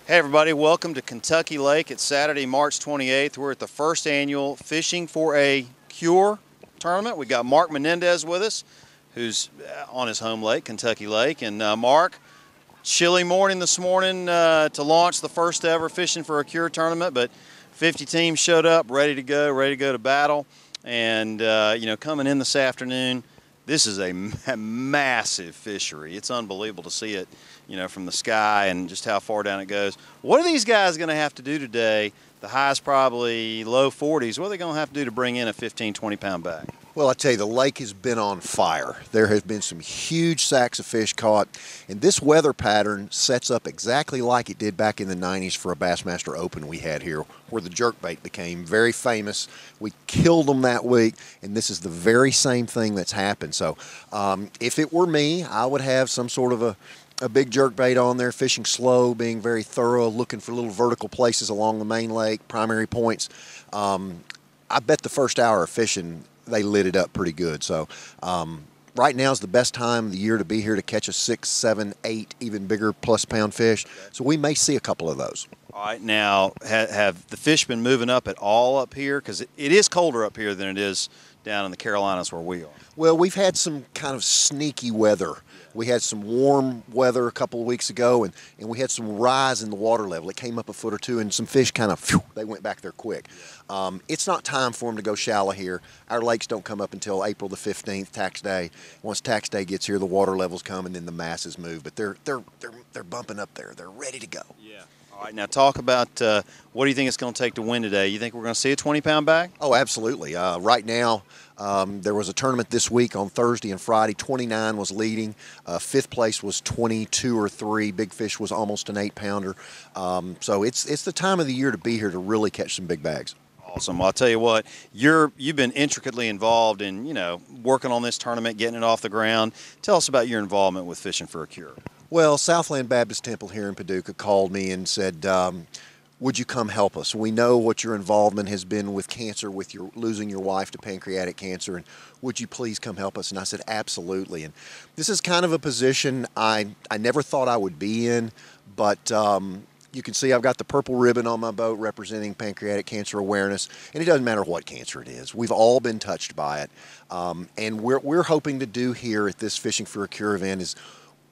Hey everybody, welcome to Kentucky Lake. It's Saturday, March 28th. We're at the first annual Fishing for a Cure tournament. We got Mark Menendez with us, who's on his home lake, Kentucky Lake. And Mark, chilly morning this morning to launch the first ever Fishing for a Cure tournament, but 50 teams showed up, ready to go to battle. And coming in this afternoon, this is a massive fishery. It's unbelievable to see it, from the sky and just how far down it goes. What are these guys going to have to do today? The high's probably low 40s. What are they going to have to do to bring in a 15, 20-pound bag? Well, I tell you, the lake has been on fire. There have been some huge sacks of fish caught, and this weather pattern sets up exactly like it did back in the 90s for a Bassmaster Open we had here, where the jerkbait became very famous. We killed them that week, and this is the very same thing that's happened. So if it were me, I would have some sort of a big jerkbait on there, fishing slow, being very thorough, looking for little vertical places along the main lake, primary points. I bet the first hour of fishing, they lit it up pretty good. So right now is the best time of the year to be here to catch a 6, 7, 8, even bigger plus pound fish. So we may see a couple of those. All right, now, have the fish been moving up at all up here? Because it is colder up here than it is down in the Carolinas where we are. Well, we've had some kind of sneaky weather. We had some warm weather a couple of weeks ago, and we had some rise in the water level. It came up a foot or two, and some fish kind of, they went back there quick. It's not time for them to go shallow here. Our lakes don't come up until April the 15th, tax day. Once tax day gets here, the water levels come, and then the masses move. But they're bumping up there. They're ready to go. Yeah. All right, now talk about what do you think it's going to take to win today? You think we're going to see a 20-pound bag? Oh, absolutely. Right now, there was a tournament this week on Thursday and Friday. 29 was leading. Fifth place was 22 or 3. Big Fish was almost an 8-pounder. So it's the time of the year to be here to really catch some big bags. Awesome. Well, I'll tell you what, you've been intricately involved in, working on this tournament, getting it off the ground. Tell us about your involvement with Fishing for a Cure. Well, Southland Baptist Temple here in Paducah called me and said, would you come help us? We know what your involvement has been with cancer, with your losing your wife to pancreatic cancer, and would you please come help us? And I said, absolutely. And this is kind of a position I never thought I would be in, but you can see I've got the purple ribbon on my boat representing pancreatic cancer awareness, and it doesn't matter what cancer it is. We've all been touched by it. And we're hoping to do here at this Fishing for a Cure event is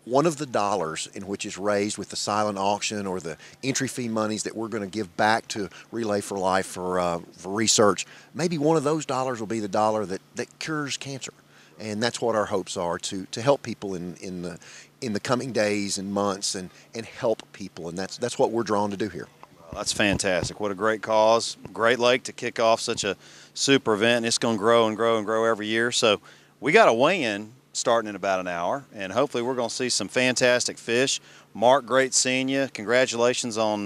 one of the dollars in which is raised with the silent auction or the entry fee monies that we're going to give back to Relay for Life for research, maybe one of those dollars will be the dollar that cures cancer. And that's what our hopes are, to help people in the coming days and months and help people. And that's what we're drawn to do here. Well, that's fantastic. What a great cause. Great lake to kick off such a super event. It's going to grow and grow and grow every year. So we got a weigh-in starting in about an hour, and hopefully we're going to see some fantastic fish. Mark, great seeing you. Congratulations on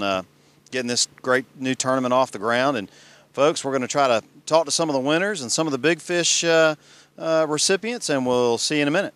getting this great new tournament off the ground. And folks, we're going to try to talk to some of the winners and some of the big fish recipients, and we'll see you in a minute.